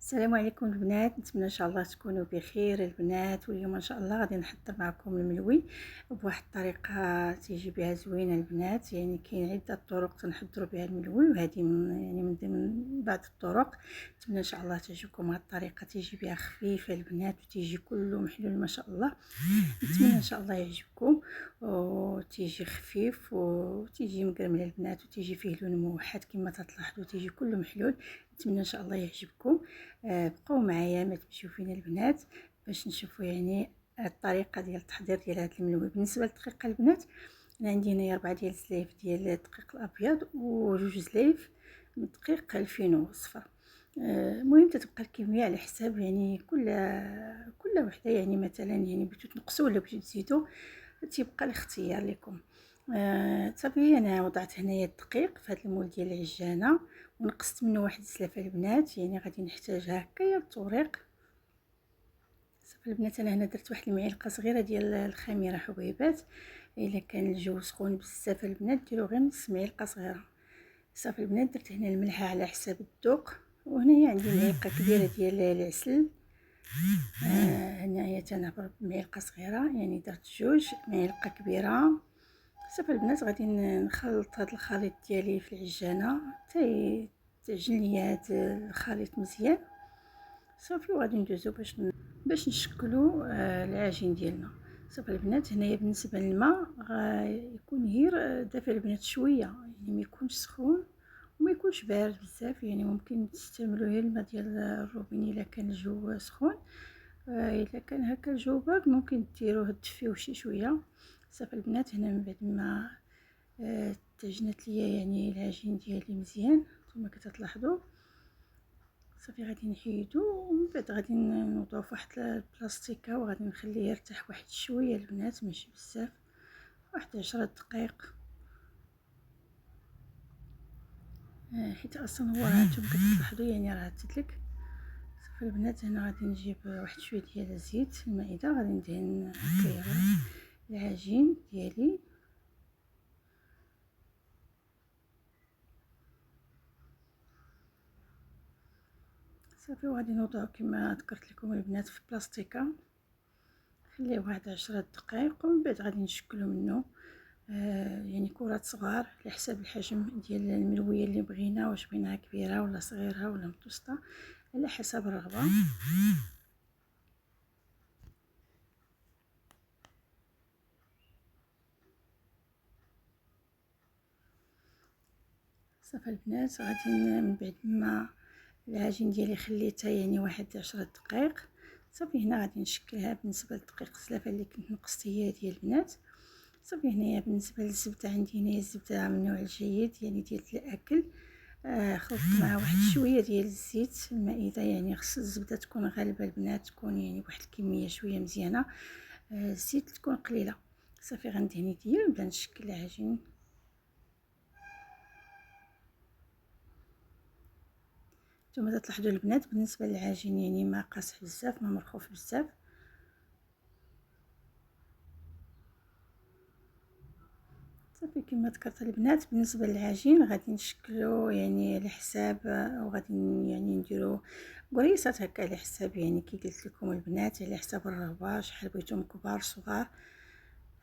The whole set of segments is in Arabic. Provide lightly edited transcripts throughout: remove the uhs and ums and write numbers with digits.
السلام عليكم البنات، نتمنى ان شاء الله تكونوا بخير البنات. واليوم ان شاء الله غادي نحضر معكم الملوي بواحد الطريقه تيجي بها زوينه البنات. يعني كاين عده طرق تنحضروا بها الملوي، وهذه من ضمن بعض الطرق. نتمنى ان شاء الله تعجبكم هذه الطريقه، تيجي بها خفيفه البنات وتيجي كله محلول ما شاء الله. نتمنى ان شاء الله يعجبكم، وتيجي خفيف وتيجي مقرمله البنات، وتيجي فيه لون موحد كما تلاحظوا، تيجي كله محلول. نتمنى ان شاء الله يعجبكم. بقوا معايا ما تمشيو فينا البنات باش نشوفوا يعني الطريقه ديال التحضير ديال هذا الملوي. بالنسبه للدقيق البنات، انا عندي هنايا 4 ديال السلايف ديال الدقيق الابيض وجوج سلايف من الدقيق الفينو صفر. المهم تتبقى الكميه على حساب يعني كل وحده، يعني مثلا يعني بغيتو تنقصوا ولا بغيتو تزيدوا تيبقى الاختيار لكم. صافي انا وضعت هنايا الدقيق في هذا المول ديال العجانه، ونقصت منه واحد السلافه البنات. يعني غادي نحتاج هكايا الطريق. صافي البنات انا هنا درت واحد المعلقه صغيره ديال الخميره حبيبات. الا كان الجو سخون بزاف البنات ديروا غير نص معلقه صغيره. صافي البنات درت هنا الملح على حساب الذوق، وهنايا عندي معلقه كبيره ديال العسل. هنايا تنعبر بمعلقه صغيره، يعني درت جوج معلقه كبيره. صافي البنات غادي نخلط هذا الخليط ديالي في العجانه حتى تعجن ليا هذا الخليط مزيان. صافي وغادي ندوزو باش نشكلوا العجين ديالنا. صافي البنات هنايا بالنسبه للماء غيكون غير دافئ البنات شويه، يعني ما يكونش سخون وما يكونش بارد بزاف. يعني ممكن تستعملوا غير الماء ديال الروبيني الا كان الجو سخون. الا كان هكا الجو بارد ممكن ديروه تدفيوه شي شويه. صافي البنات هنا من بعد ما تعجنت ليا يعني العجين ديالي مزيان كما كتلاحظوا، صافي غادي نحيدو ومن بعد غادي نوضعو فواحد البلاستيكه، وغادي نخليه يرتاح واحد شويه البنات، ماشي بزاف، واحد 10 دقائق. حيت اصلا هو هانتوما كتلاحظوا يعني راه تدلك. صافي البنات هنا غادي نجيب واحد شويه ديال الزيت في المائده، غادي ندهن هكايا العجين ديالي. صافي وغادي نوضعو كما ذكرت لكم البنات في بلاستيكه، خليه واحد 10 دقائق، ومن بعد غادي نشكلو منه يعني كرات صغار على حساب الحجم ديال الملويه اللي بغينا، واش بغيناها كبيره ولا صغيره ولا متوسطه على حسب الرغبه. صافي البنات غادي من بعد ما العجين ديالي خليتها يعني واحد 10 دقائق، صافي هنا غادي نشكلها. بالنسبه لدقيق السلافه اللي كنت نقصت هي ديال البنات. صافي هنايا بالنسبه للزبده عندي هنايا الزبده من النوع الجيد يعني ديال الاكل. خلطت معها واحد شويه ديال الزيت المائده، يعني خص الزبده تكون غالبه البنات، تكون يعني بواحد الكميه شويه مزيانه. الزيت تكون قليله. صافي غندهن يديا ونبدا نشكل العجين. نتوما تلاحظوا البنات بالنسبه للعجين يعني ما قاصح بزاف، ما مرخوف بزاف. صافي كما ذكرت البنات بالنسبه للعجين غادي نشكلو يعني على حساب، وغادي يعني نديرو قريصات هكا على حساب، يعني كي قلت لكم البنات على حساب الرغبه، شحال بغيتهم كبار صغار.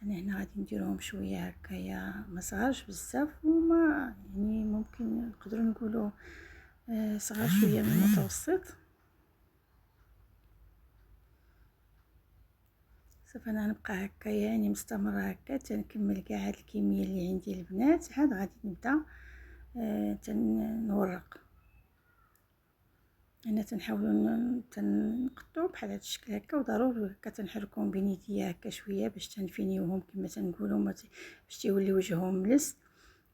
انا هنا غادي نديرهم شويه هكايا ما صغارش بزاف، وما يعني ممكن نقدروا نقولوا صغار شويه من المتوسط. صافي انا نبقى هكايا يعني مستمره هكا تنكمل كاع هاد الكميه اللي عندي البنات، عاد غادي نبدا تنورق. انا تنحاولوا تنقطعوا بحال هذا الشكل هكا، وضروري هكا تنحركهم بين يديا هكا شويه باش تنفينيوهم كما تنقولوا، باش تيولي وجههم ملس.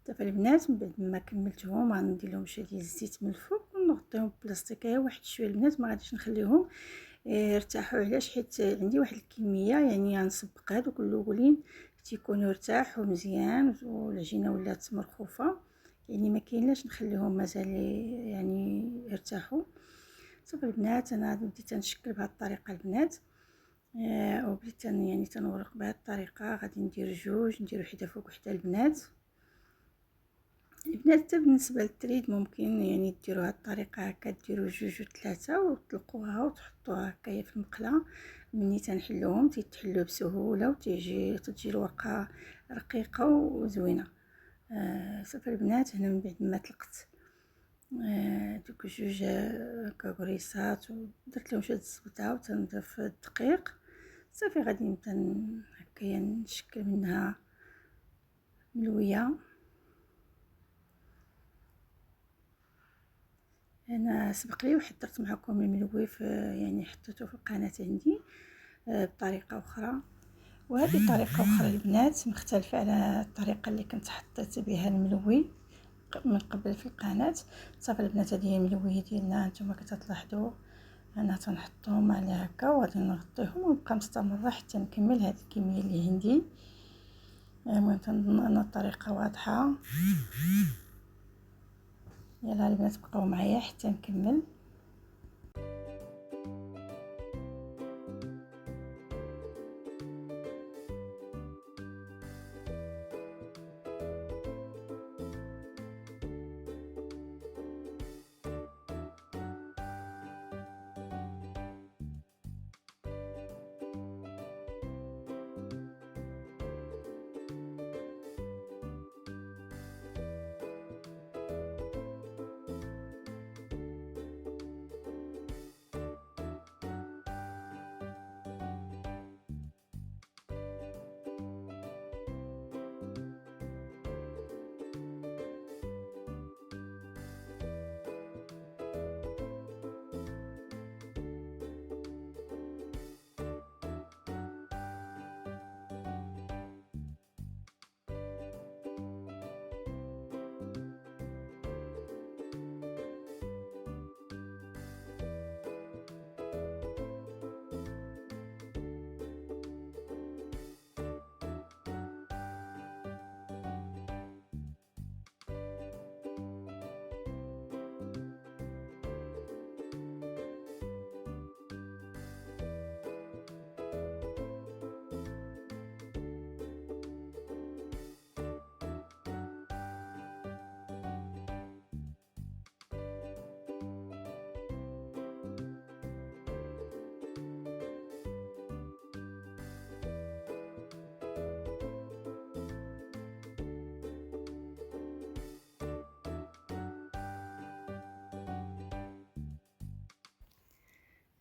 صافي البنات من بعد ما كملتهم غندير لهم شويه ديال الزيت من الفوق ونغطيهم بلاستيكيه واحد شويه البنات، ما غاديش نخليهم يرتاحوا. علاش؟ حيت عندي واحد الكميه يعني غنسبق هذوك الاولين تيكونوا ارتاحوا مزيان والعجينه ولات مرخوفه، يعني ما كاينلاش نخليهم مازال يعني يرتاحوا. صافي البنات انا بديت نشكل بهذه الطريقه البنات. وبديت يعني تنورق بهذه الطريقه. غادي ندير جوج، ندير وحده فوق وحده البنات. البنات حتى بالنسبه للتريد ممكن يعني ديروا هاد الطريقه هكا، ديروا جوج وثلاثه وتطلقوها وتحطوها هكايا في المقله. ملي تنحلوهم تيتحلوا بسهوله تجي الورقه رقيقه وزوينه. صافي البنات، هنا من بعد ما طلقت دوك جوج هكا كريسات ودرت لهم شويه الزبده وتنضيف الدقيق. صافي غادي نبدا هكايا نشكل منها ملويه. انا سبق لي وحضرت معكم الملوي في يعني حطيته في القناه عندي بطريقه اخرى، وهذه طريقه اخرى البنات مختلفه على الطريقه اللي كنت حطيت بها الملوي من قبل في القناه. صافي البنات، هذه هي الملويه ديالنا. نتوما كتلاحظوا انا تنحطهم على هكا وغادي نغطيهم ونبقى مستمره حتى نكمل هذه الكميه اللي عندي. المهم تنظن ان الطريقه واضحه. يلا البنات بقاو معايا حتى نكمل.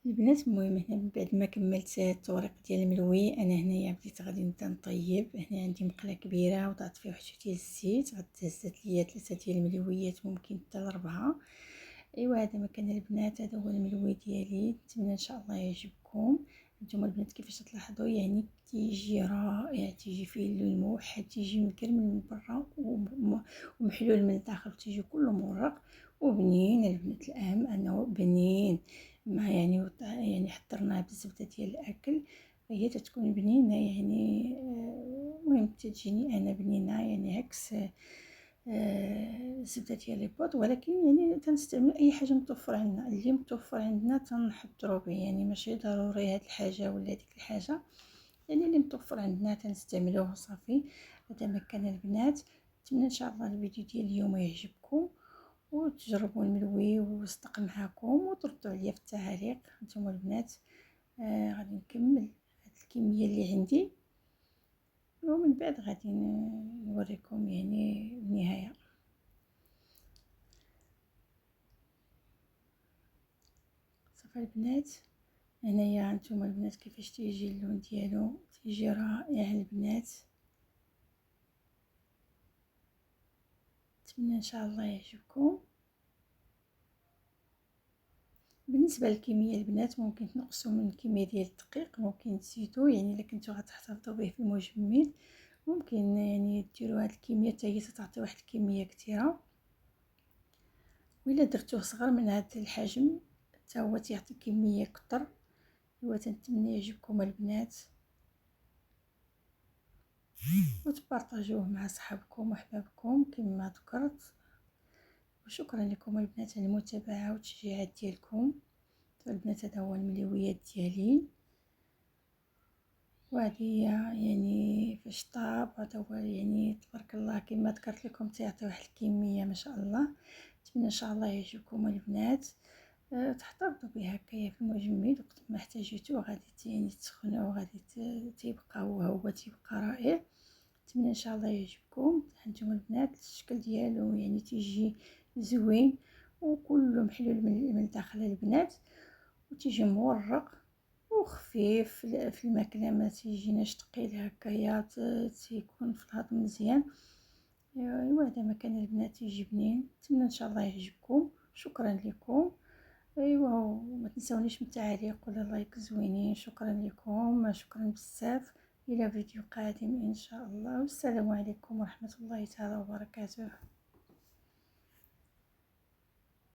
البنات المهم هنا من بعد ما كملت الطريق ديال الملوي، انا هنايا بديت غادي نبدا نطيب. هنا عندي مقله كبيره وضعت فيها واحد شويه ديال الزيت، غتهزت ليا 3 ديال الملويات ممكن حتى ل4. ايوا هذا ما كان البنات، هذا هو الملوي ديالي. نتمنى ان شاء الله يعجبكم. نتوما البنات كيفاش تلاحظوا يعني تيجي رائع، تيجي فيه اللون موحد، تيجي مكرمل من برا ومحلول من الداخل، تيجي كله مورق وبنين. البنات الاهم انه بنين، ما يعني حضرناه بالزبده ديال الاكل فهي تتكون بنينه يعني. المهم تجيني انا بنينه يعني عكس الزبده ديال البيض. ولكن يعني تنستعمل اي حاجه متوفر عندنا، اللي متوفر عندنا تنحضروا به، يعني ماشي ضروري هاد الحاجه ولا ديك الحاجه، يعني اللي متوفر عندنا تنستعملوه صافي. هذا ما كان البنات. نتمنى ان شاء الله الفيديو ديال اليوم يعجبكم وتجربوا الملوي ويصدق معاكم وتردوا عليا في التعاليق. نتوما البنات غادي نكمل هاد الكميه اللي عندي ومن بعد غادي نوريكم يعني النهايه. صافي البنات، هنايا هانتوما البنات كيفاش تيجي اللون ديالو، تيجي رائع البنات. نتمنى ان شاء الله يعجبكم. بالنسبه للكميه البنات ممكن تنقصوا من الكميه ديال الدقيق، ممكن تزيدوا يعني الا كنتو غتحتفظوا به في المجمد ممكن يعني ديروا هاد الكميه حتى هي تعطي واحد الكميه كثيره، وإلا درتوه صغر من هذا الحجم حتى هو تيعطي كميه كتر. تنتمنى يعجبكم البنات وتبارطاجوه مع صحابكم وحبابكم كما ذكرت. وشكرا لكم البنات على المتابعه والتشجيعات ديالكم. البنات هذا هو الملويات ديالي. وهذه يعني فاش طاب هذا هو يعني تبارك الله كما ذكرت لكم تيعطي واحد الكميه ما شاء الله. نتمنى ان شاء الله يعجبكم البنات. تحتفظوا به هكايا في المجمد وقت ما احتاجيتوه غادي يعني تسخنوه وغادي تيبقى هو تيبقى رائع. نتمنى ان شاء الله يعجبكم هانتوما البنات. الشكل ديالو يعني تيجي زوين وكله محلول من الداخل البنات، وتيجي مورق وخفيف في الماكله، ما تيجيناش ثقيل هكايا، تيكون في الهضم مزيان. ايوا هذا ما كان البنات يعجبني، نتمنى ان شاء الله يعجبكم. شكرا لكم. ايوا وما تنسونيش من التعاليق ولا لايك زوينين. شكرا لكم، شكرا بزاف. الى فيديو قادم ان شاء الله، والسلام عليكم ورحمه الله تعالى وبركاته.